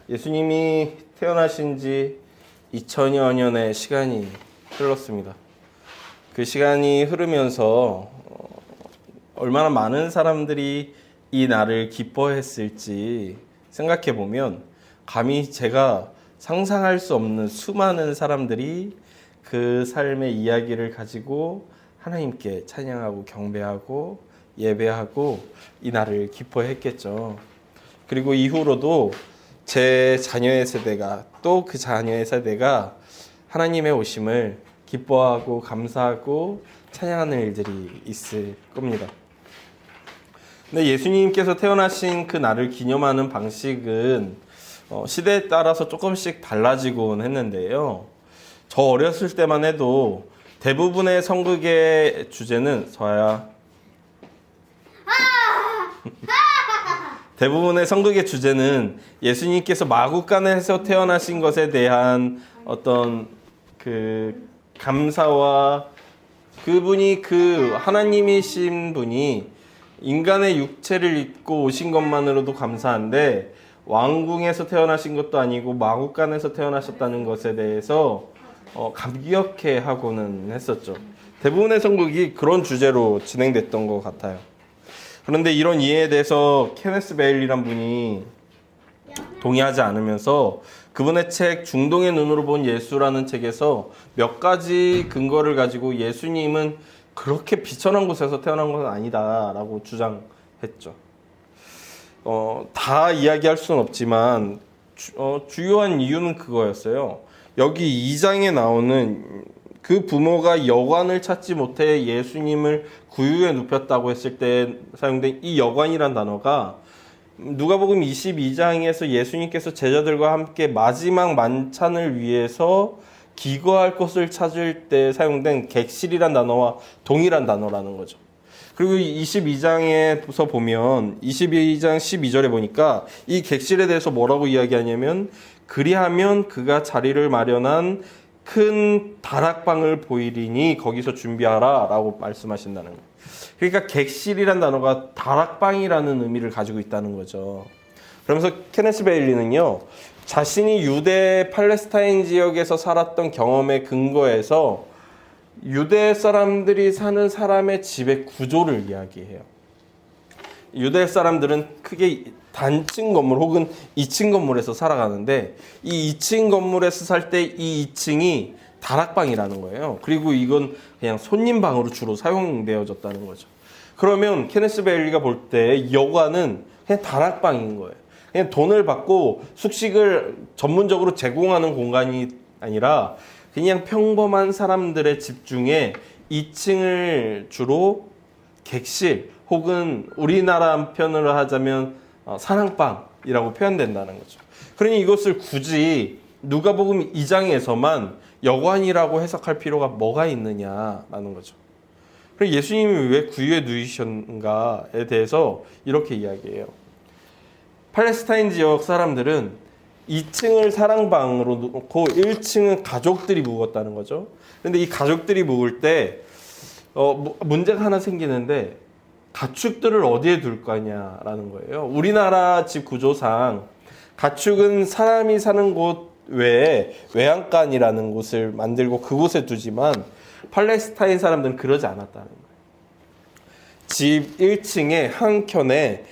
예수님이 태어나신 지 2000여 년의 시간이 흘렀습니다. 그 시간이 흐르면서 얼마나 많은 사람들이 이 날을 기뻐했을지 생각해 보면 감히 제가 상상할 수 없는 수많은 사람들이 그 삶의 이야기를 가지고 하나님께 찬양하고 경배하고 예배하고 이 날을 기뻐했겠죠. 그리고 이후로도 제 자녀의 세대가 또 그 자녀의 세대가 하나님의 오심을 기뻐하고 감사하고 찬양하는 일들이 있을 겁니다. 근데 예수님께서 태어나신 그 날을 기념하는 방식은 시대에 따라서 조금씩 달라지곤 했는데요. 저 어렸을 때만 해도 대부분의 성극의 주제는 대부분의 성극의 주제는 예수님께서 마구간에서 태어나신 것에 대한 어떤 그 감사와 그분이 그 하나님이신 분이 인간의 육체를 입고 오신 것만으로도 감사한데 왕궁에서 태어나신 것도 아니고 마구간에서 태어나셨다는 것에 대해서 감격해 하고는 했었죠. 대부분의 성극이 그런 주제로 진행됐던 것 같아요. 그런데 이런 이해에 대해서 케네스 베일이란 분이 동의하지 않으면서 그분의 책 중동의 눈으로 본 예수라는 책에서 몇 가지 근거를 가지고 예수님은 그렇게 비천한 곳에서 태어난 것은 아니다라고 주장했죠. 다 이야기할 수는 없지만 주요한 이유는 그거였어요. 여기 2장에 나오는 그 부모가 여관을 찾지 못해 예수님을 구유에 눕혔다고 했을 때 사용된 이 여관이란 단어가 누가복음 22장에서 예수님께서 제자들과 함께 마지막 만찬을 위해서 기거할 곳을 찾을 때 사용된 객실이란 단어와 동일한 단어라는 거죠. 그리고 22장에서 보면 22장 12절에 보니까 이 객실에 대해서 뭐라고 이야기하냐면 그리하면 그가 자리를 마련한 큰 다락방을 보이리니 거기서 준비하라 라고 말씀하신다는 거예요. 그러니까 객실이란 단어가 다락방이라는 의미를 가지고 있다는 거죠. 그러면서 케네스 베일리는요, 자신이 유대 팔레스타인 지역에서 살았던 경험에 근거해서 유대 사람들이 사는 사람의 집의 구조를 이야기해요. 유대 사람들은 크게 단층 건물 혹은 2층 건물에서 살아가는데 이 2층 건물에서 살 때 이 2층이 다락방이라는 거예요. 그리고 이건 그냥 손님방으로 주로 사용되어졌다는 거죠. 그러면 케네스 베일리가 볼 때 여관은 그냥 다락방인 거예요. 그냥 돈을 받고 숙식을 전문적으로 제공하는 공간이 아니라 그냥 평범한 사람들의 집 중에 2층을 주로 객실 혹은 우리나라 편으로 하자면 사랑방이라고 표현된다는 거죠. 그러니 이것을 굳이 누가복음 2장에서만 여관이라고 해석할 필요가 뭐가 있느냐라는 거죠. 그럼 예수님이 왜 구유에 누이셨는가에 대해서 이렇게 이야기해요. 팔레스타인 지역 사람들은 2층을 사랑방으로 놓고 1층은 가족들이 묵었다는 거죠. 그런데 이 가족들이 묵을 때 문제가 하나 생기는데 가축들을 어디에 둘 거냐라는 거예요. 우리나라 집 구조상 가축은 사람이 사는 곳 외에 외양간이라는 곳을 만들고 그곳에 두지만 팔레스타인 사람들은 그러지 않았다는 거예요. 집 1층에 한 켠에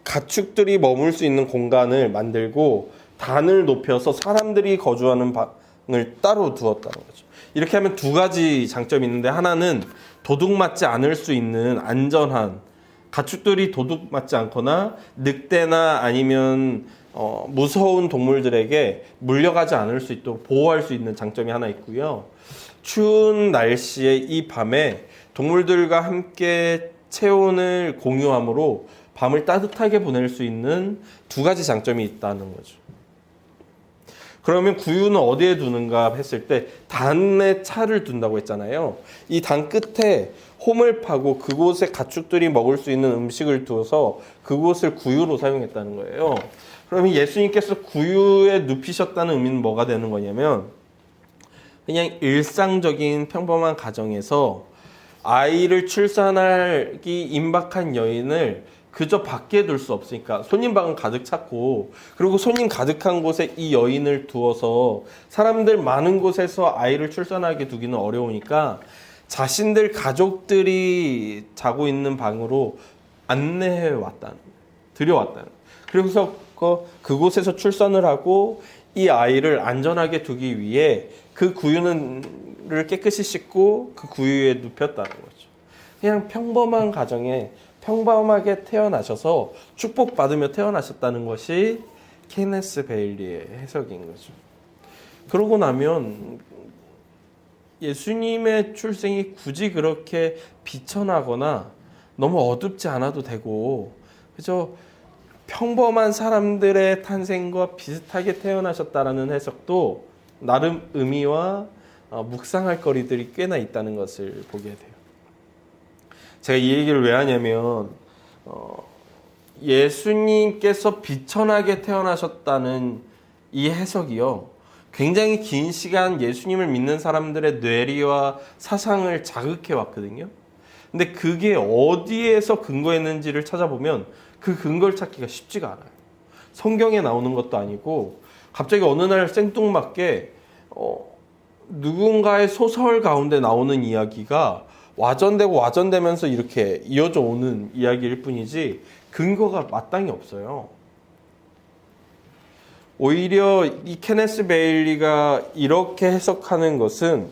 가축들이 머물 수 있는 공간을 만들고 단을 높여서 사람들이 거주하는 방을 따로 두었다는 거죠. 이렇게 하면 두 가지 장점이 있는데 하나는 도둑맞지 않을 수 있는 안전한 가축들이 도둑맞지 않거나 늑대나 아니면 무서운 동물들에게 물려가지 않을 수 있도록 보호할 수 있는 장점이 하나 있고요. 추운 날씨에 이 밤에 동물들과 함께 체온을 공유함으로 밤을 따뜻하게 보낼 수 있는 두 가지 장점이 있다는 거죠. 그러면 구유는 어디에 두는가 했을 때 단에 차를 둔다고 했잖아요. 이 단 끝에 홈을 파고 그곳에 가축들이 먹을 수 있는 음식을 두어서 그곳을 구유로 사용했다는 거예요. 그러면 예수님께서 구유에 눕히셨다는 의미는 뭐가 되는 거냐면 그냥 일상적인 평범한 가정에서 아이를 출산하기 임박한 여인을 그저 밖에 둘 수 없으니까 손님방은 가득 찼고, 그리고 손님 가득한 곳에 이 여인을 두어서 사람들 많은 곳에서 아이를 출산하게 두기는 어려우니까 자신들 가족들이 자고 있는 방으로 안내해 왔다는, 들여왔다는. 그래서 그곳에서 출산을 하고 이 아이를 안전하게 두기 위해 그 구유를 깨끗이 씻고 그 구유에 눕혔다는 거죠. 그냥 평범한 가정에 평범하게 태어나셔서 축복받으며 태어나셨다는 것이 케네스 베일리의 해석인 거죠. 그러고 나면 예수님의 출생이 굳이 그렇게 비천하거나 너무 어둡지 않아도 되고, 그저 평범한 사람들의 탄생과 비슷하게 태어나셨다라는 해석도 나름 의미와 묵상할 거리들이 꽤나 있다는 것을 보게 돼요. 제가 이 얘기를 왜 하냐면 예수님께서 비천하게 태어나셨다는 이 해석이요, 굉장히 긴 시간 예수님을 믿는 사람들의 뇌리와 사상을 자극해 왔거든요. 근데 그게 어디에서 근거했는지를 찾아보면 그 근거를 찾기가 쉽지가 않아요. 성경에 나오는 것도 아니고 갑자기 어느 날 생뚱맞게 누군가의 소설 가운데 나오는 이야기가 와전되고 와전되면서 이렇게 이어져 오는 이야기일 뿐이지 근거가 마땅히 없어요. 오히려 이 케네스 베일리가 이렇게 해석하는 것은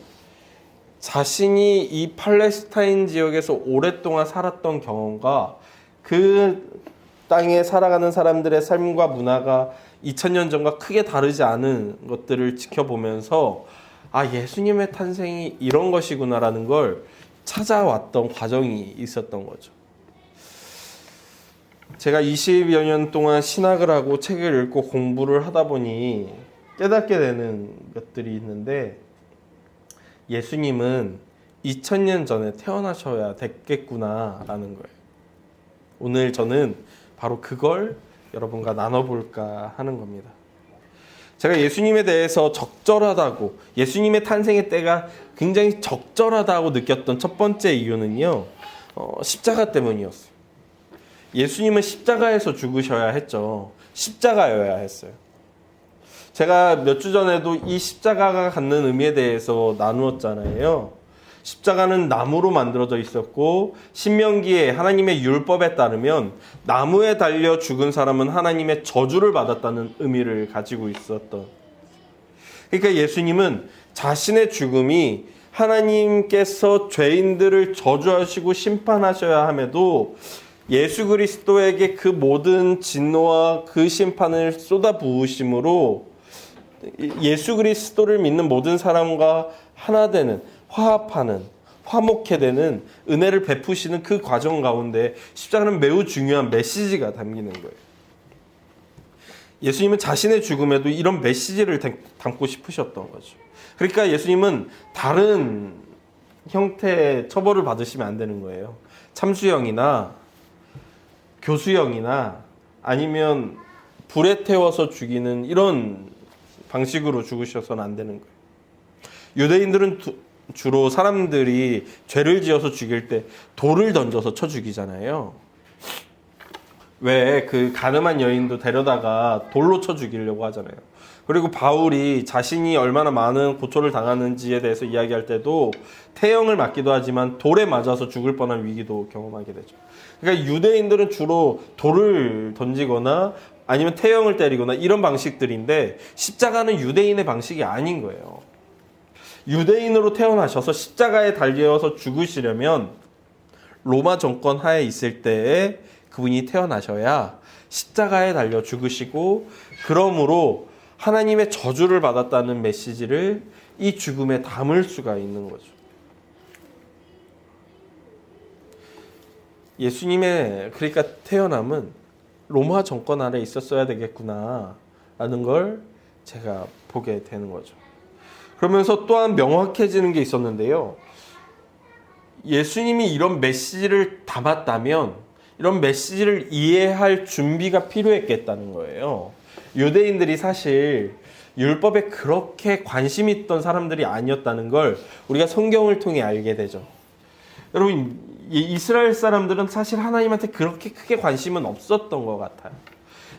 자신이 이 팔레스타인 지역에서 오랫동안 살았던 경험과 그 땅에 살아가는 사람들의 삶과 문화가 2000년 전과 크게 다르지 않은 것들을 지켜보면서 예수님의 탄생이 이런 것이구나라는 걸 찾아왔던 과정이 있었던 거죠. 제가 20여 년 동안 신학을 하고 책을 읽고 공부를 하다 보니 깨닫게 되는 것들이 있는데, 예수님은 2000년 전에 태어나셔야 됐겠구나라는 거예요. 오늘 저는 바로 그걸 여러분과 나눠볼까 하는 겁니다. 제가 예수님에 대해서 적절하다고, 예수님의 탄생의 때가 굉장히 적절하다고 느꼈던 첫 번째 이유는요, 십자가 때문이었어요. 예수님은 십자가에서 죽으셔야 했죠. 십자가여야 했어요. 제가 몇 주 전에도 이 십자가가 갖는 의미에 대해서 나누었잖아요. 십자가는 나무로 만들어져 있었고, 신명기에 하나님의 율법에 따르면 나무에 달려 죽은 사람은 하나님의 저주를 받았다는 의미를 가지고 있었던. 그러니까 예수님은 자신의 죽음이 하나님께서 죄인들을 저주하시고 심판하셔야 함에도 예수 그리스도에게 그 모든 진노와 그 심판을 쏟아 부으심으로 예수 그리스도를 믿는 모든 사람과 하나 되는, 화합하는, 화목해 되는 은혜를 베푸시는 그 과정 가운데 십자가는 매우 중요한 메시지가 담기는 거예요. 예수님은 자신의 죽음에도 이런 메시지를 담고 싶으셨던 거죠. 그러니까 예수님은 다른 형태의 처벌을 받으시면 안 되는 거예요. 참수형이나 교수형이나 아니면 불에 태워서 죽이는 이런 방식으로 죽으셔서는 안 되는 거예요. 유대인들은 주로 사람들이 죄를 지어서 죽일 때 돌을 던져서 쳐 죽이잖아요. 왜 그 가늠한 여인도 데려다가 돌로 쳐 죽이려고 하잖아요. 그리고 바울이 자신이 얼마나 많은 고초를 당하는지에 대해서 이야기할 때도 태형을 맞기도 하지만 돌에 맞아서 죽을 뻔한 위기도 경험하게 되죠. 그러니까 유대인들은 주로 돌을 던지거나 아니면 태형을 때리거나 이런 방식들인데, 십자가는 유대인의 방식이 아닌 거예요. 유대인으로 태어나셔서 십자가에 달려서 죽으시려면 로마 정권 하에 있을 때에 그분이 태어나셔야 십자가에 달려 죽으시고, 그러므로 하나님의 저주를 받았다는 메시지를 이 죽음에 담을 수가 있는 거죠. 예수님의 그러니까 태어남은 로마 정권 아래 있었어야 되겠구나 라는 걸 제가 보게 되는 거죠. 그러면서 또한 명확해지는 게 있었는데요. 예수님이 이런 메시지를 담았다면 이런 메시지를 이해할 준비가 필요했겠다는 거예요. 유대인들이 사실 율법에 그렇게 관심 있던 사람들이 아니었다는 걸 우리가 성경을 통해 알게 되죠. 여러분, 이스라엘 사람들은 사실 하나님한테 그렇게 크게 관심은 없었던 것 같아요.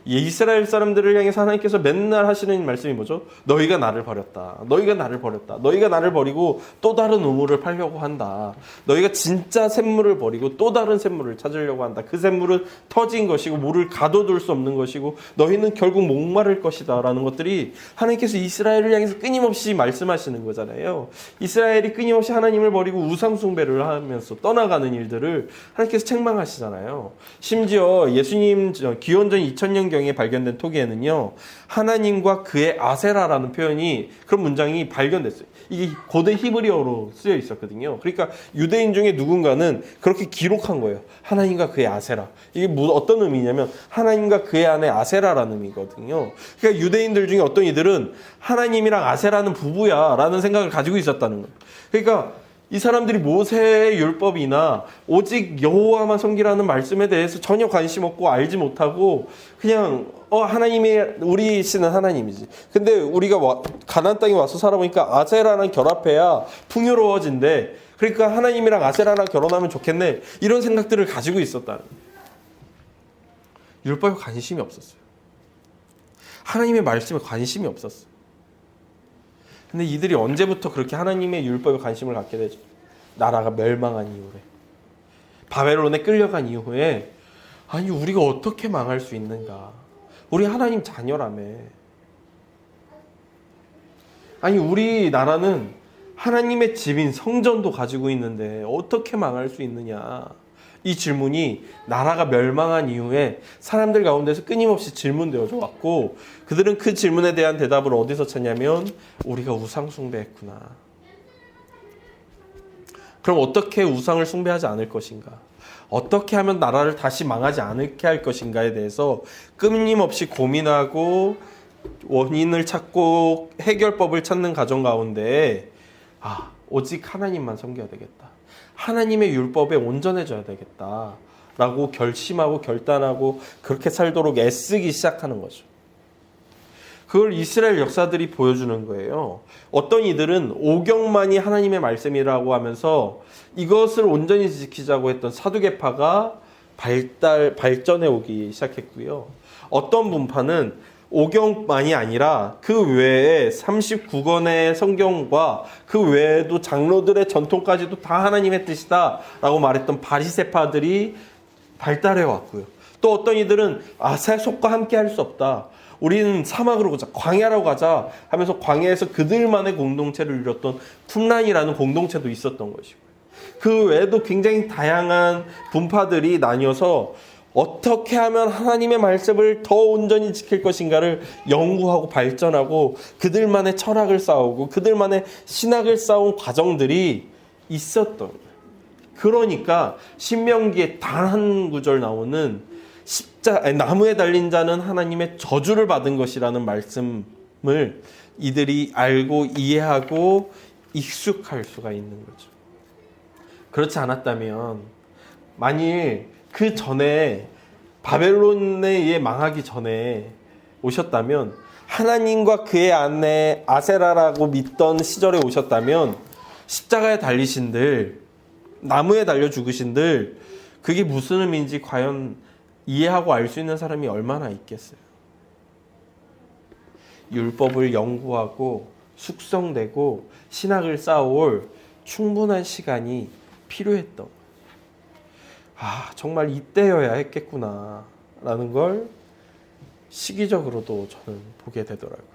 이스라엘 사람들을 향해서 하나님께서 맨날 하시는 말씀이 뭐죠? 너희가 나를 버렸다. 너희가 나를 버렸다. 너희가 나를 버리고 또 다른 우물을 팔려고 한다. 너희가 진짜 샘물을 버리고 또 다른 샘물을 찾으려고 한다. 그 샘물은 터진 것이고 물을 가둬둘 수 없는 것이고 너희는 결국 목마를 것이다. 라는 것들이 하나님께서 이스라엘을 향해서 끊임없이 말씀하시는 거잖아요. 이스라엘이 끊임없이 하나님을 버리고 우상숭배를 하면서 떠나가는 일들을 하나님께서 책망하시잖아요. 심지어 예수님 기원전 2000년 경에 발견된 토기에는요, 하나님과 그의 아세라라는 표현이, 그런 문장이 발견됐어요. 이게 고대 히브리어로 쓰여 있었거든요. 그러니까 유대인 중에 누군가는 그렇게 기록한 거예요. 하나님과 그의 아세라. 이게 어떤 의미냐면 하나님과 그의 아내 아세라라는 의미거든요. 그러니까 유대인들 중에 어떤 이들은 하나님이랑 아세라는 부부야 라는 생각을 가지고 있었다는 거예요. 그러니까 이 사람들이 모세의 율법이나 오직 여호와만 섬기라는 말씀에 대해서 전혀 관심 없고 알지 못하고 그냥 하나님이 우리 신은 하나님이지. 근데 우리가 가나안 땅에 와서 살아보니까 아세라랑 결합해야 풍요로워진대. 그러니까 하나님이랑 아세라랑 결혼하면 좋겠네. 이런 생각들을 가지고 있었다는 거예요. 율법에 관심이 없었어요. 하나님의 말씀에 관심이 없었어요. 근데 이들이 언제부터 그렇게 하나님의 율법에 관심을 갖게 되죠? 나라가 멸망한 이후에, 바벨론에 끌려간 이후에, 아니 우리가 어떻게 망할 수 있는가? 우리 하나님 자녀라며. 아니 우리 나라는 하나님의 집인 성전도 가지고 있는데 어떻게 망할 수 있느냐? 이 질문이 나라가 멸망한 이후에 사람들 가운데서 끊임없이 질문되어져 왔고, 그들은 그 질문에 대한 대답을 어디서 찾냐면 우리가 우상 숭배했구나. 그럼 어떻게 우상을 숭배하지 않을 것인가? 어떻게 하면 나라를 다시 망하지 않게 할 것인가에 대해서 끊임없이 고민하고 원인을 찾고 해결법을 찾는 과정 가운데 오직 하나님만 섬겨야 되겠다. 하나님의 율법에 온전해져야 되겠다라고 결심하고 결단하고 그렇게 살도록 애쓰기 시작하는 거죠. 그걸 이스라엘 역사들이 보여주는 거예요. 어떤 이들은 오경만이 하나님의 말씀이라고 하면서 이것을 온전히 지키자고 했던 사두개파가 발전해 오기 시작했고요. 어떤 분파는 오경만이 아니라 그 외에 39권의 성경과 그 외에도 장로들의 전통까지도 다 하나님의 뜻이다 라고 말했던 바리새파들이 발달해 왔고요. 또 어떤 이들은 세속과 함께 할 수 없다. 우리는 사막으로 가자, 광야로 가자 하면서 광야에서 그들만의 공동체를 이뤘던 쿰란이라는 공동체도 있었던 것이고요. 그 외에도 굉장히 다양한 분파들이 나뉘어서 어떻게 하면 하나님의 말씀을 더 온전히 지킬 것인가를 연구하고 발전하고 그들만의 철학을 쌓고 그들만의 신학을 쌓은 과정들이 있었던 거예요. 그러니까 신명기에 단 한 구절 나오는 나무에 달린 자는 하나님의 저주를 받은 것이라는 말씀을 이들이 알고 이해하고 익숙할 수가 있는 거죠. 그렇지 않았다면 만일 그 전에 바벨론에 의해 망하기 전에 오셨다면, 하나님과 그의 아내 아세라라고 믿던 시절에 오셨다면 십자가에 달리신들, 나무에 달려 죽으신들, 그게 무슨 의미인지 과연 이해하고 알 수 있는 사람이 얼마나 있겠어요. 율법을 연구하고 숙성되고 신학을 쌓아올 충분한 시간이 필요했던, 정말 이때여야 했겠구나 라는 걸 시기적으로도 저는 보게 되더라고요.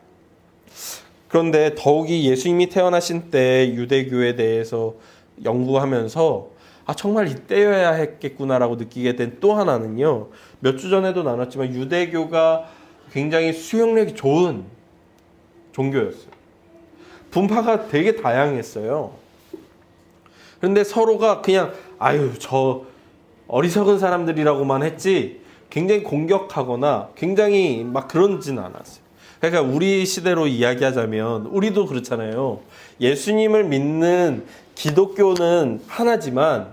그런데 더욱이 예수님이 태어나신 때 유대교에 대해서 연구하면서 정말 이때여야 했겠구나라고 느끼게 된 또 하나는요, 몇 주 전에도 나눴지만 유대교가 굉장히 수용력이 좋은 종교였어요. 분파가 되게 다양했어요. 그런데 서로가 그냥 저 어리석은 사람들이라고만 했지 굉장히 공격하거나 굉장히 막 그러진 않았어요. 그러니까 우리 시대로 이야기하자면 우리도 그렇잖아요. 예수님을 믿는 기독교는 하나지만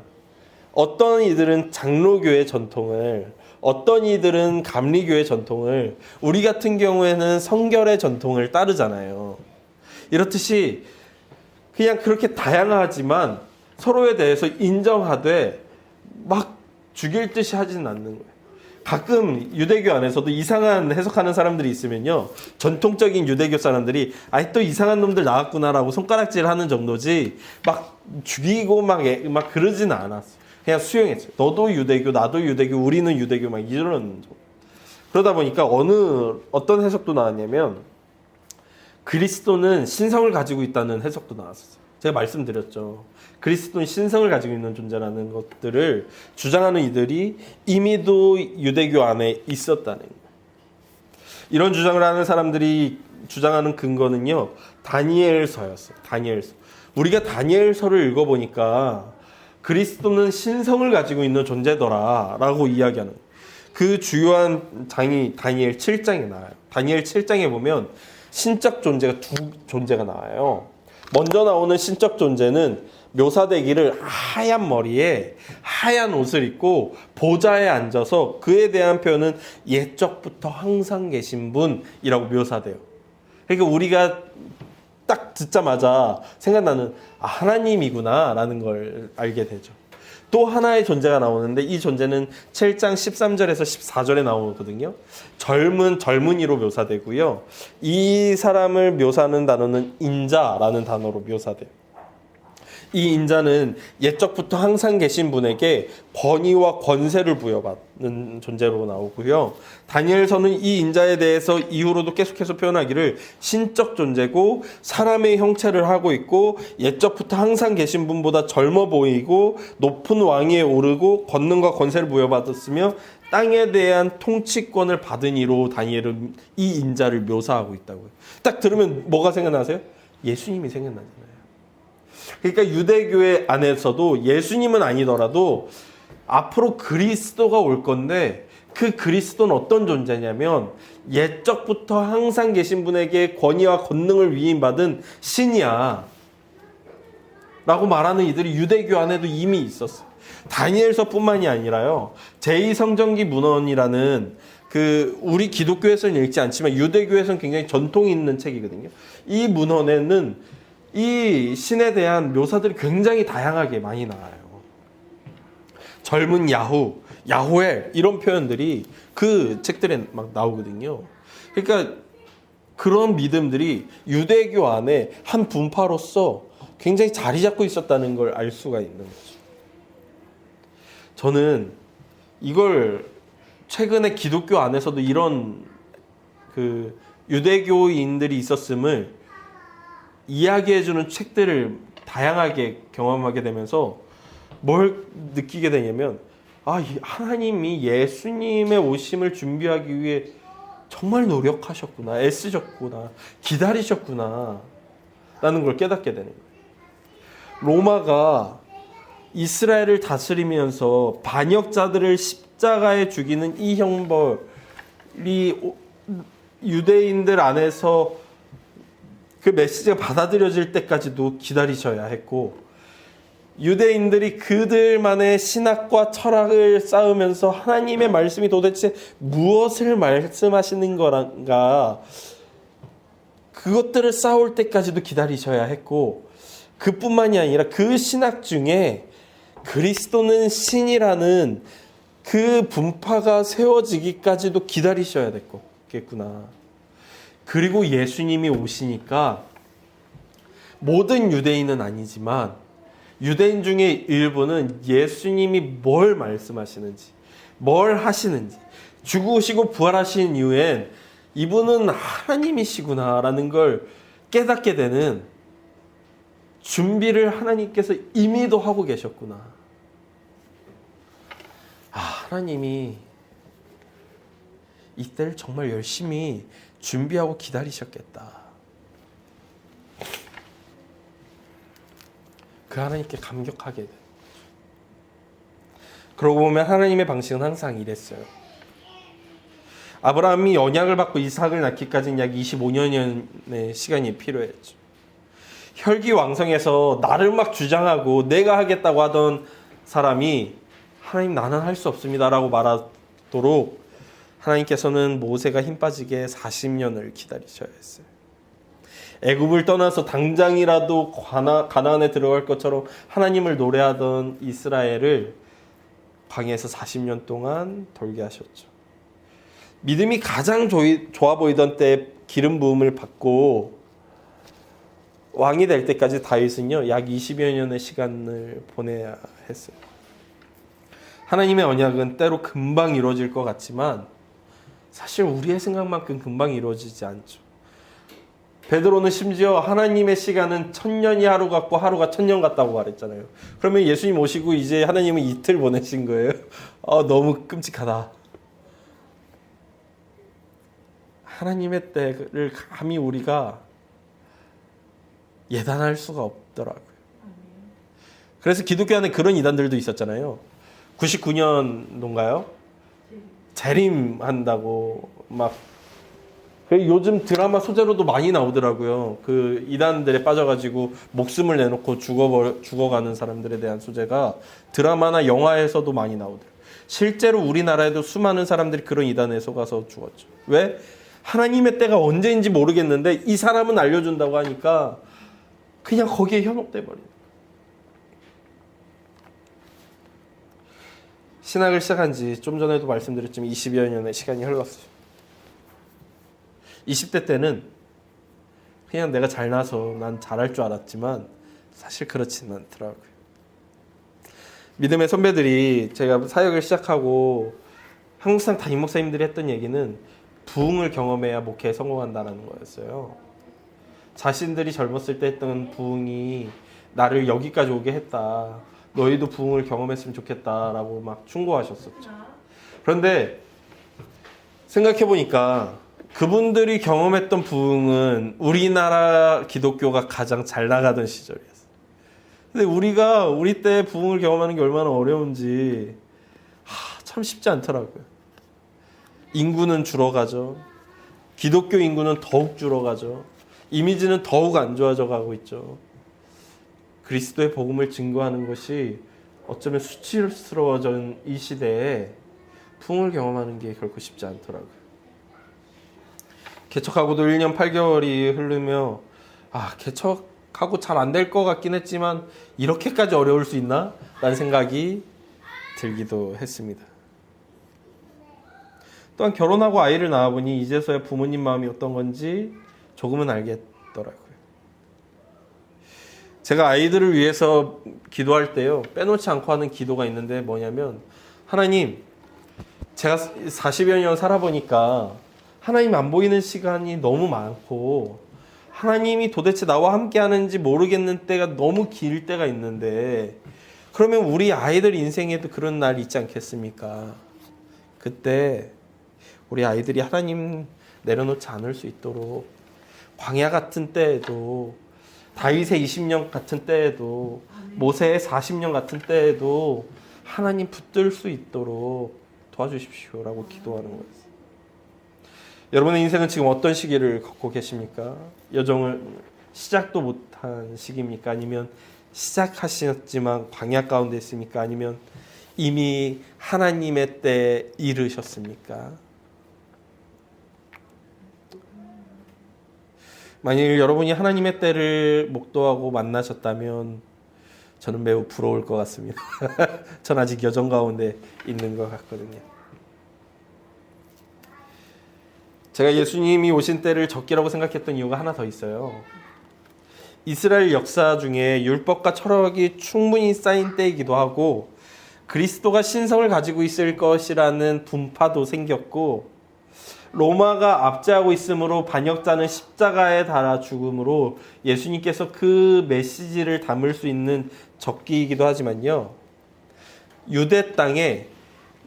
어떤 이들은 장로교의 전통을, 어떤 이들은 감리교의 전통을, 우리 같은 경우에는 성결의 전통을 따르잖아요. 이렇듯이 그냥 그렇게 다양하지만 서로에 대해서 인정하되 막 죽일 듯이 하지는 않는 거예요. 가끔 유대교 안에서도 이상한 해석하는 사람들이 있으면요, 전통적인 유대교 사람들이 아이 또 이상한 놈들 나왔구나라고 손가락질하는 정도지 막 죽이고 막 그러지는 않았어요. 그냥 수용했어요. 너도 유대교, 나도 유대교, 우리는 유대교 막 이런 정도. 그러다 보니까 어떤 해석도 나왔냐면 그리스도는 신성을 가지고 있다는 해석도 나왔었어요. 제가 말씀드렸죠. 그리스도는 신성을 가지고 있는 존재라는 것들을 주장하는 이들이 이미도 유대교 안에 있었다는 거예요. 이런 주장을 하는 사람들이 주장하는 근거는요, 다니엘서였어요. 다니엘서. 우리가 다니엘서를 읽어보니까 그리스도는 신성을 가지고 있는 존재더라라고 이야기하는 거예요. 그 주요한 장이 다니엘 7장에 나와요. 다니엘 7장에 보면 신적 존재가 두 존재가 나와요. 먼저 나오는 신적 존재는 묘사되기를 하얀 머리에 하얀 옷을 입고 보좌에 앉아서 그에 대한 표현은 옛적부터 항상 계신 분이라고 묘사돼요. 그러니까 우리가 딱 듣자마자 생각나는 하나님이구나 라는 걸 알게 되죠. 또 하나의 존재가 나오는데 이 존재는 7장 13절에서 14절에 나오거든요. 젊은이로 묘사되고요. 이 사람을 묘사하는 단어는 인자라는 단어로 묘사돼요. 이 인자는 옛적부터 항상 계신 분에게 권위와 권세를 부여받는 존재로 나오고요. 다니엘서는 이 인자에 대해서 이후로도 계속해서 표현하기를 신적 존재고 사람의 형체를 하고 있고 옛적부터 항상 계신 분보다 젊어 보이고 높은 왕위에 오르고 권능과 권세를 부여받았으며 땅에 대한 통치권을 받은 이로 다니엘은 이 인자를 묘사하고 있다고요. 딱 들으면 뭐가 생각나세요? 예수님이 생각나잖아요. 그러니까 유대교회 안에서도 예수님은 아니더라도 앞으로 그리스도가 올 건데 그 그리스도는 어떤 존재냐면 옛적부터 항상 계신 분에게 권위와 권능을 위임받은 신이야 라고 말하는 이들이 유대교 안에도 이미 있었어요. 다니엘서뿐만이 아니라요, 제2성전기 문헌이라는 우리 기독교에서는 읽지 않지만 유대교에서는 굉장히 전통이 있는 책이거든요. 이 문헌에는 이 신에 대한 묘사들이 굉장히 다양하게 많이 나와요. 젊은 야후엘 이런 표현들이 그 책들에 막 나오거든요. 그러니까 그런 믿음들이 유대교 안에 한 분파로서 굉장히 자리 잡고 있었다는 걸 알 수가 있는 거죠. 저는 이걸 최근에 기독교 안에서도 이런 유대교인들이 있었음을 이야기해주는 책들을 다양하게 경험하게 되면서 뭘 느끼게 되냐면 하나님이 예수님의 오심을 준비하기 위해 정말 노력하셨구나, 애쓰셨구나, 기다리셨구나 라는 걸 깨닫게 되는 거예요. 로마가 이스라엘을 다스리면서 반역자들을 십자가에 죽이는 이 형벌이 유대인들 안에서 그 메시지가 받아들여질 때까지도 기다리셔야 했고, 유대인들이 그들만의 신학과 철학을 쌓으면서 하나님의 말씀이 도대체 무엇을 말씀하시는 거란가, 그것들을 쌓을 때까지도 기다리셔야 했고, 그뿐만이 아니라 그 신학 중에 그리스도는 신이라는 그 분파가 세워지기까지도 기다리셔야 됐겠구나. 그리고 예수님이 오시니까 모든 유대인은 아니지만 유대인 중에 일부는 예수님이 뭘 말씀하시는지, 뭘 하시는지, 죽으시고 부활하신 이후엔 이분은 하나님이시구나라는 걸 깨닫게 되는 준비를 하나님께서 이미도 하고 계셨구나. 하나님이 이때를 정말 열심히 준비하고 기다리셨겠다. 그 하나님께 감격하게 돼. 그러고 보면 하나님의 방식은 항상 이랬어요. 아브라함이 언약을 받고 이삭을 낳기까지는 약 25년의 시간이 필요했죠. 혈기왕성해서 나를 막 주장하고 내가 하겠다고 하던 사람이 하나님 나는 할 수 없습니다 라고 말하도록 하나님께서는 모세가 힘 빠지게 40년을 기다리셔야 했어요. 애굽을 떠나서 당장이라도 가나안에 들어갈 것처럼 하나님을 노래하던 이스라엘을 광야에서 40년 동안 돌게 하셨죠. 믿음이 가장 좋아 보이던 때 기름 부음을 받고 왕이 될 때까지 다윗은요, 약 20여 년의 시간을 보내야 했어요. 하나님의 언약은 때로 금방 이루어질 것 같지만 사실 우리의 생각만큼 금방 이루어지지 않죠. 베드로는 심지어 하나님의 시간은 1000년이 하루 같고 하루가 1000년 같다고 말했잖아요. 그러면 예수님 오시고 이제 하나님은 이틀 보내신 거예요. 너무 끔찍하다. 하나님의 때를 감히 우리가 예단할 수가 없더라고요. 그래서 기독교 안에 그런 이단들도 있었잖아요. 99년도인가요? 재림한다고 막 요즘 드라마 소재로도 많이 나오더라고요. 그 이단들에 빠져가지고 목숨을 내놓고 죽어가는 사람들에 대한 소재가 드라마나 영화에서도 많이 나오더라고요. 실제로 우리나라에도 수많은 사람들이 그런 이단에 속아서 죽었죠. 왜? 하나님의 때가 언제인지 모르겠는데 이 사람은 알려준다고 하니까 그냥 거기에 현혹돼 버리는 거예요. 신학을 시작한 지 좀 전에도 말씀드렸지만 20여 년의 시간이 흘렀어요. 20대 때는 그냥 내가 잘나서 난 잘할 줄 알았지만 사실 그렇지는 않더라고요. 믿음의 선배들이 제가 사역을 시작하고 한국상 담임 목사님들이 했던 얘기는 부흥을 경험해야 목회에 성공한다는 거였어요. 자신들이 젊었을 때 했던 부흥이 나를 여기까지 오게 했다. 너희도 부흥을 경험했으면 좋겠다라고 막 충고하셨었죠. 그런데 생각해보니까 그분들이 경험했던 부흥은 우리나라 기독교가 가장 잘 나가던 시절이었어요. 근데 우리가 우리 때 부흥을 경험하는 게 얼마나 어려운지 참 쉽지 않더라고요. 인구는 줄어가죠. 기독교 인구는 더욱 줄어가죠. 이미지는 더욱 안 좋아져 가고 있죠. 그리스도의 복음을 증거하는 것이 어쩌면 수치스러워진 이 시대에 부흥을 경험하는 게 결코 쉽지 않더라고요. 개척하고도 1년 8개월이 흐르며 개척하고 잘 안 될 것 같긴 했지만 이렇게까지 어려울 수 있나? 라는 생각이 들기도 했습니다. 또한 결혼하고 아이를 낳아보니 이제서야 부모님 마음이 어떤 건지 조금은 알겠더라고요. 제가 아이들을 위해서 기도할 때요, 빼놓지 않고 하는 기도가 있는데 뭐냐면, 하나님, 제가 40여 년 살아보니까 하나님 안 보이는 시간이 너무 많고 하나님이 도대체 나와 함께 하는지 모르겠는 때가 너무 길 때가 있는데, 그러면 우리 아이들 인생에도 그런 날이 있지 않겠습니까? 그때 우리 아이들이 하나님 내려놓지 않을 수 있도록 광야 같은 때에도, 다윗의 20년 같은 때에도, 모세의 40년 같은 때에도 하나님 붙들 수 있도록 도와주십시오라고 기도하는 거예요. 여러분의 인생은 지금 어떤 시기를 걷고 계십니까? 여정을 시작도 못한 시기입니까? 아니면 시작하셨지만 광야 가운데 있습니까? 아니면 이미 하나님의 때에 이르셨습니까? 만일 여러분이 하나님의 때를 목도하고 만나셨다면 저는 매우 부러울 것 같습니다. 전 아직 여정 가운데 있는 것 같거든요. 제가 예수님이 오신 때를 적기라고 생각했던 이유가 하나 더 있어요. 이스라엘 역사 중에 율법과 철학이 충분히 쌓인 때이기도 하고 그리스도가 신성을 가지고 있을 것이라는 분파도 생겼고 로마가 압제하고 있으므로 반역자는 십자가에 달아 죽음으로 예수님께서 그 메시지를 담을 수 있는 적기이기도 하지만요. 유대 땅에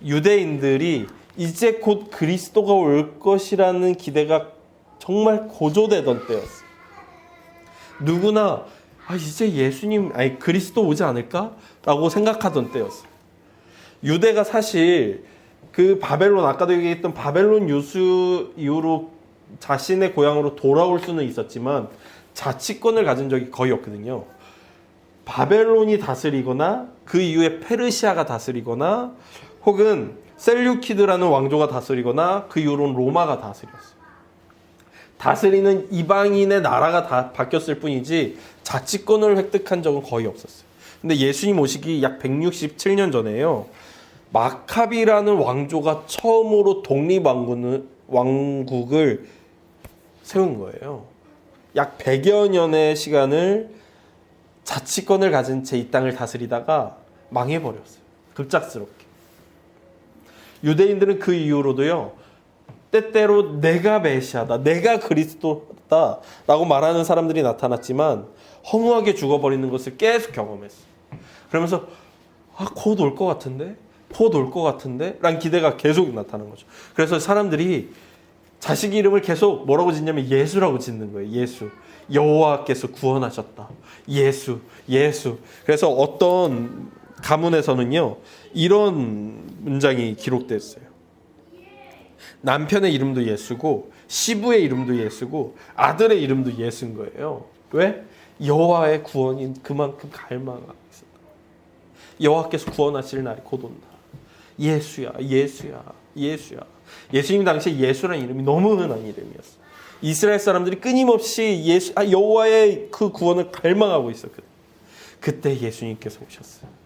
유대인들이 이제 곧 그리스도가 올 것이라는 기대가 정말 고조되던 때였어요. 누구나 이제 그리스도 오지 않을까? 라고 생각하던 때였어요. 유대가 사실 그 바벨론, 아까도 얘기했던 바벨론 유수 이후로 자신의 고향으로 돌아올 수는 있었지만 자치권을 가진 적이 거의 없거든요. 바벨론이 다스리거나 그 이후에 페르시아가 다스리거나 혹은 셀류키드라는 왕조가 다스리거나 그 이후로는 로마가 다스렸어요. 다스리는 이방인의 나라가 다 바뀌었을 뿐이지 자치권을 획득한 적은 거의 없었어요. 근데 예수님 오시기 약 167년 전에요. 마카비라는 왕조가 처음으로 독립왕국을 세운 거예요. 약 100여 년의 시간을 자치권을 가진 채 이 땅을 다스리다가 망해버렸어요. 급작스럽게. 유대인들은 그 이후로도요, 때때로 내가 메시아다, 내가 그리스도다 라고 말하는 사람들이 나타났지만 허무하게 죽어버리는 것을 계속 경험했어요. 그러면서 곧 올 것 같은데? 곧 올 것 같은데? 라는 기대가 계속 나타나는 거죠. 그래서 사람들이 자식 이름을 계속 뭐라고 짓냐면 예수라고 짓는 거예요. 예수. 여호와께서 구원하셨다. 예수. 예수. 그래서 어떤 가문에서는요, 이런 문장이 기록됐어요. 남편의 이름도 예수고 시부의 이름도 예수고 아들의 이름도 예수인 거예요. 왜? 여호와의 구원이 그만큼 갈망하고 있었다. 여호와께서 구원하실 날이 곧 온다. 예수야, 예수야, 예수야. 예수님 당시에 예수라는 이름이 너무 흔한 이름이었어요. 이스라엘 사람들이 끊임없이 여호와의 그 구원을 갈망하고 있었거든요. 그때 예수님께서 오셨어요.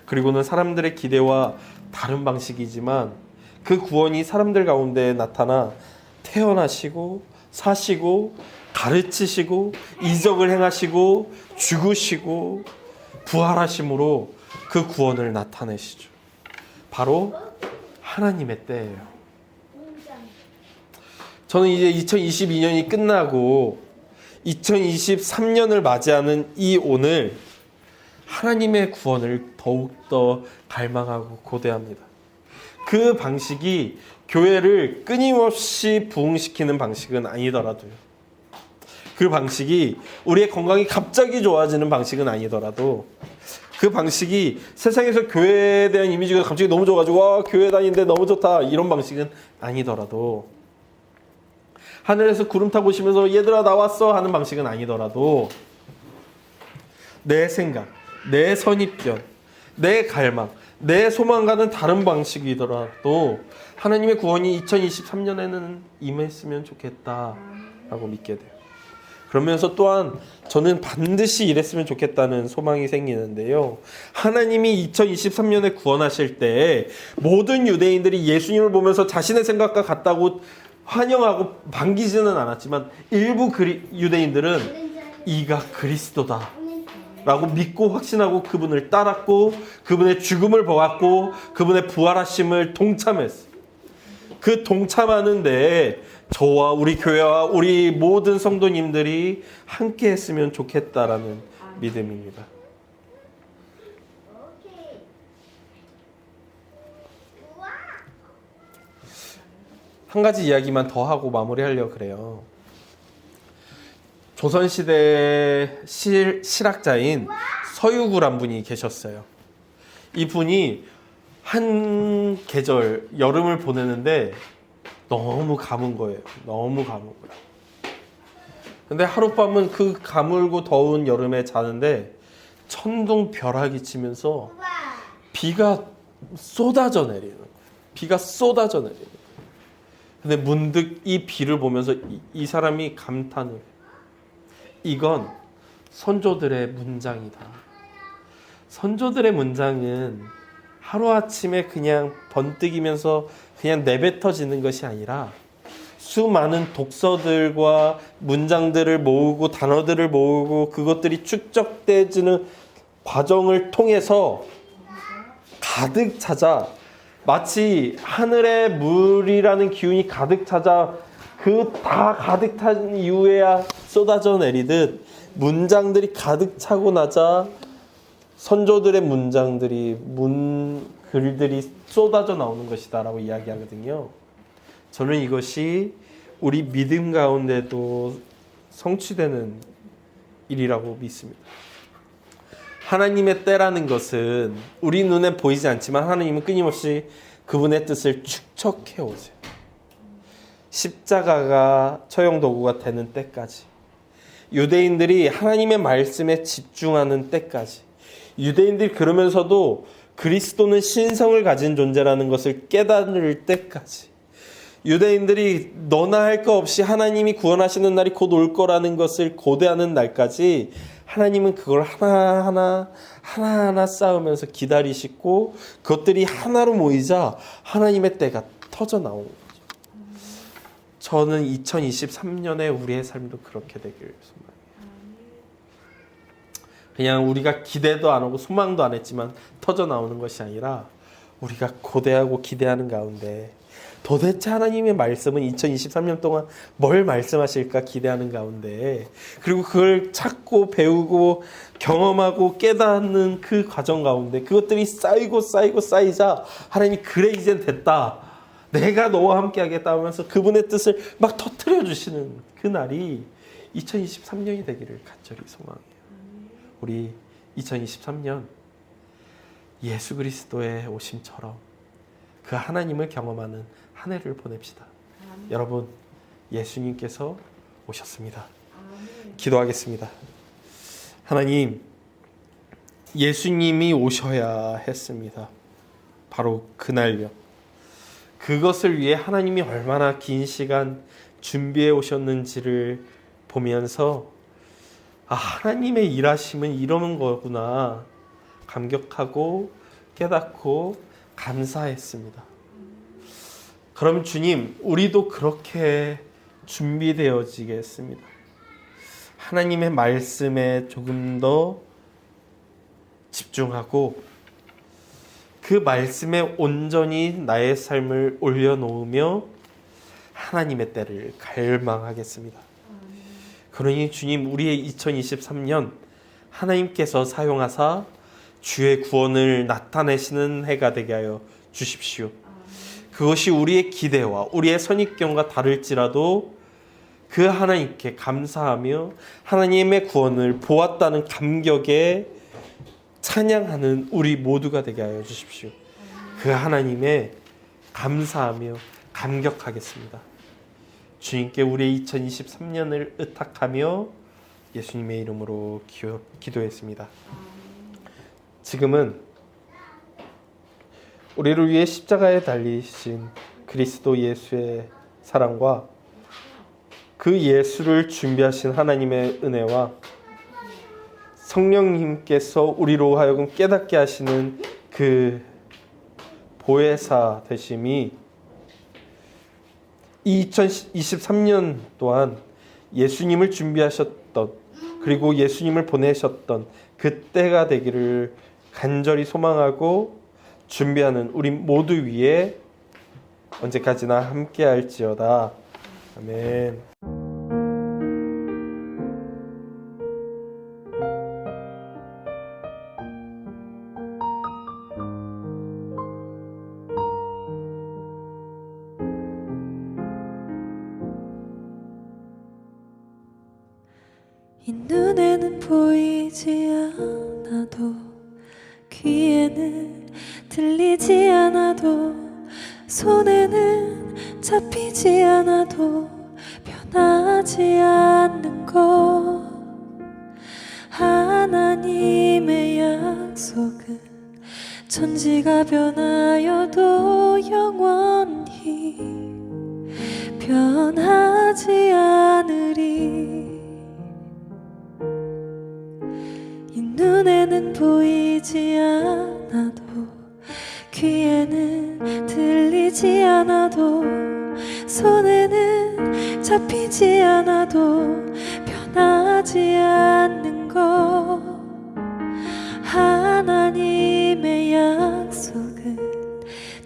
그리고는 사람들의 기대와 다른 방식이지만 그 구원이 사람들 가운데 나타나 태어나시고 사시고 가르치시고 이적을 행하시고 죽으시고 부활하심으로 그 구원을 나타내시죠. 바로 하나님의 때예요. 저는 이제 2022년이 끝나고 2023년을 맞이하는 이 오늘 하나님의 구원을 더욱더 갈망하고 고대합니다. 그 방식이 교회를 끊임없이 부흥시키는 방식은 아니더라도요. 그 방식이 우리의 건강이 갑자기 좋아지는 방식은 아니더라도 그 방식이 세상에서 교회에 대한 이미지가 갑자기 너무 좋아가지고 와, 교회 다니는데 너무 좋다 이런 방식은 아니더라도 하늘에서 구름 타고 오시면서 얘들아 나왔어 하는 방식은 아니더라도 내 생각, 내 선입견, 내 갈망, 내 소망과는 다른 방식이더라도 하나님의 구원이 2023년에는 임했으면 좋겠다라고 믿게 돼요. 그러면서 또한 저는 반드시 이랬으면 좋겠다는 소망이 생기는데요. 하나님이 2023년에 구원하실 때 모든 유대인들이 예수님을 보면서 자신의 생각과 같다고 환영하고 반기지는 않았지만 일부 유대인들은 이가 그리스도다 라고 믿고 확신하고 그분을 따랐고 그분의 죽음을 보았고 그분의 부활하심을 동참했어요. 그 동참하는 데에 저와 우리 교회와 우리 모든 성도님들이 함께 했으면 좋겠다라는 믿음입니다. 한 가지 이야기만 더 하고 마무리하려고 그래요. 조선시대 실학자인 서유구란 분이 계셨어요. 이 분이 한 계절 여름을 보내는데 너무 가문 거예요. 너무 가문 거예요. 근데 하룻밤은 그 가물고 더운 여름에 자는데 천둥벼락이 치면서 비가 쏟아져 내리는 거예요. 비가 쏟아져 내리는 거예요. 근데 문득 이 비를 보면서 이 사람이 감탄을 해요. 이건 선조들의 문장이다. 선조들의 문장은 하루아침에 그냥 번뜩이면서 그냥 내뱉어지는 것이 아니라 수많은 독서들과 문장들을 모으고 단어들을 모으고 그것들이 축적되어지는 과정을 통해서 가득 찾아 마치 하늘에 물이라는 기운이 가득 찾아 그 다 가득 찬 이후에야 쏟아져 내리듯 문장들이 가득 차고 나자 선조들의 문장들이 글들이 쏟아져 나오는 것이다 라고 이야기하거든요. 저는 이것이 우리 믿음 가운데도 성취되는 일이라고 믿습니다. 하나님의 때라는 것은 우리 눈에 보이지 않지만 하나님은 끊임없이 그분의 뜻을 축적해 오세요. 십자가가 처형도구가 되는 때까지, 유대인들이 하나님의 말씀에 집중하는 때까지, 유대인들이 그러면서도 그리스도는 신성을 가진 존재라는 것을 깨달을 때까지, 유대인들이 너나 할 거 없이 하나님이 구원하시는 날이 곧 올 거라는 것을 고대하는 날까지 하나님은 그걸 하나하나 쌓으면서 기다리시고 그것들이 하나로 모이자 하나님의 때가 터져 나온 거죠. 저는 2023년에 우리의 삶도 그렇게 되길 소망해요. 그냥 우리가 기대도 안 하고 소망도 안 했지만 터져 나오는 것이 아니라 우리가 고대하고 기대하는 가운데 도대체 하나님의 말씀은 2023년 동안 뭘 말씀하실까 기대하는 가운데, 그리고 그걸 찾고 배우고 경험하고 깨닫는 그 과정 가운데 그것들이 쌓이자 하나님이 그래 이젠 됐다, 내가 너와 함께 하겠다 하면서 그분의 뜻을 막 터뜨려 주시는 그 날이 2023년이 되기를 간절히 소망해요. 우리 2023년 예수 그리스도의 오심처럼 그 하나님을 경험하는 한 해를 보냅시다. 아멘. 여러분, 예수님께서 오셨습니다. 아멘. 기도하겠습니다. 하나님, 예수님이 오셔야 했습니다. 바로 그날요. 그것을 위해 하나님이 얼마나 긴 시간 준비해 오셨는지를 보면서 하나님의 일하심은 이러는 거구나 감격하고 깨닫고 감사했습니다. 그럼 주님, 우리도 그렇게 준비되어지겠습니다. 하나님의 말씀에 조금 더 집중하고 그 말씀에 온전히 나의 삶을 올려놓으며 하나님의 때를 갈망하겠습니다. 그러니 주님, 우리의 2023년 하나님께서 사용하사 주의 구원을 나타내시는 해가 되게 하여 주십시오. 그것이 우리의 기대와 우리의 선입견과 다를지라도 그 하나님께 감사하며 하나님의 구원을 보았다는 감격에 찬양하는 우리 모두가 되게 하여 주십시오. 그 하나님의 감사하며 감격하겠습니다. 주님께 우리의 2023년을 의탁하며 예수님의 이름으로 기도했습니다. 지금은 우리를 위해 십자가에 달리신 그리스도 예수의 사랑과 그 예수를 준비하신 하나님의 은혜와 성령님께서 우리로 하여금 깨닫게 하시는 그 보혜사 되심이 이 2023년 동안 예수님을 준비하셨던, 그리고 예수님을 보내셨던 그 때가 되기를 간절히 소망하고 준비하는 우리 모두 위에 언제까지나 함께 할지어다. 아멘. 이 눈에는 보이지 않아도 귀에는 들리지 않아도 손에는 잡히지 않아도 변하지 않는 것, 하나님의 약속은 천지가 변하여도 영원히 변하지 않으리. 이 눈에는 보이지 않아도 귀에는 들리지 않아도 손에는 잡히지 않아도 변하지 않는 것, 하나님의 약속은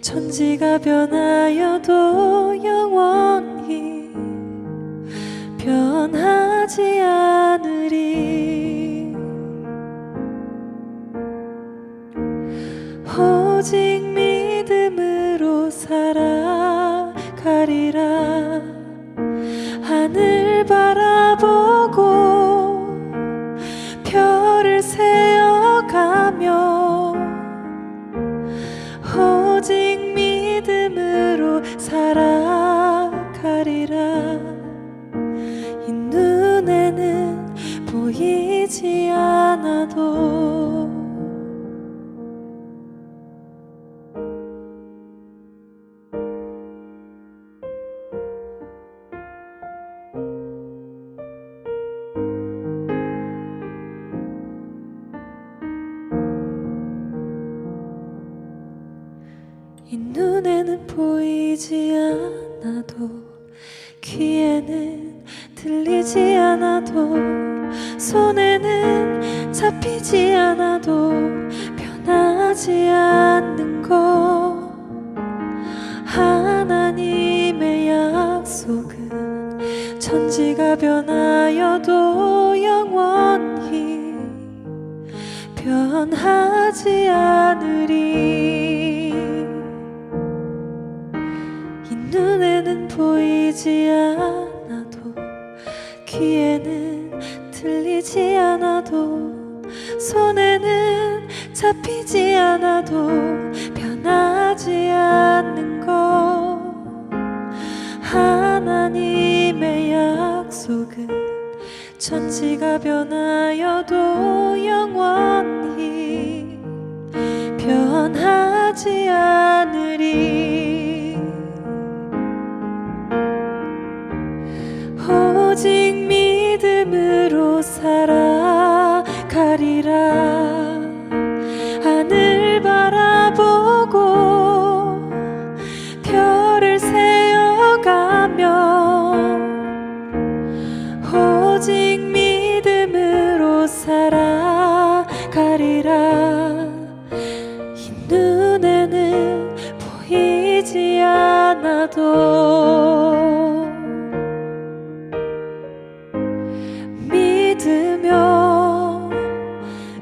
천지가 변하여도 영원히 변하지 않으리. 오직 믿음으로 살아가리라. 하늘 바라보고 별을 세어가며 오직 믿음으로 살아가리라. 이 눈에는 보이지 않아도 이 눈에는 보이지 않아도 귀에는 들리지 않아도 손에는 잡히지 않아도 변하지 않는 것 하나님의 약속은 천지가 변하여도 영원히 변하지 않으리. 이 눈에는 보이지 않아도 귀에는 들리지 않아도 손에는 잡히지 않아도 변하지 않는 것 하나님의 약속은 천지가 변하여도 영원히 변하지 않으리. 오직 믿음으로 살아가리라. 하늘 바라보고 별을 세어가며 오직 믿음으로 살아가리라. 이 눈에는 보이지 않아도 믿으며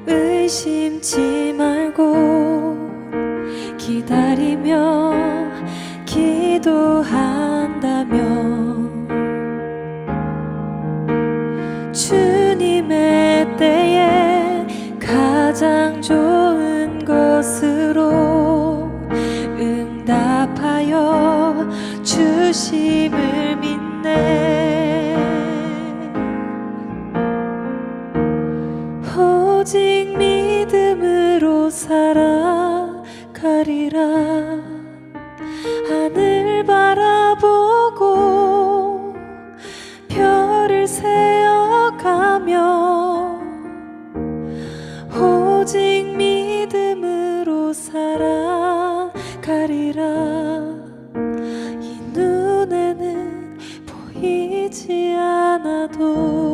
의심치 말고 기다리며 기도한다면 주님의 때에 가장 좋은 것으로 응답하여 주심을 믿네. 오직 믿음으로 살아가리라. 하늘 바라보고 별을 세어가며 오직 믿음으로 살아가리라. 이 눈에는 보이지 않아도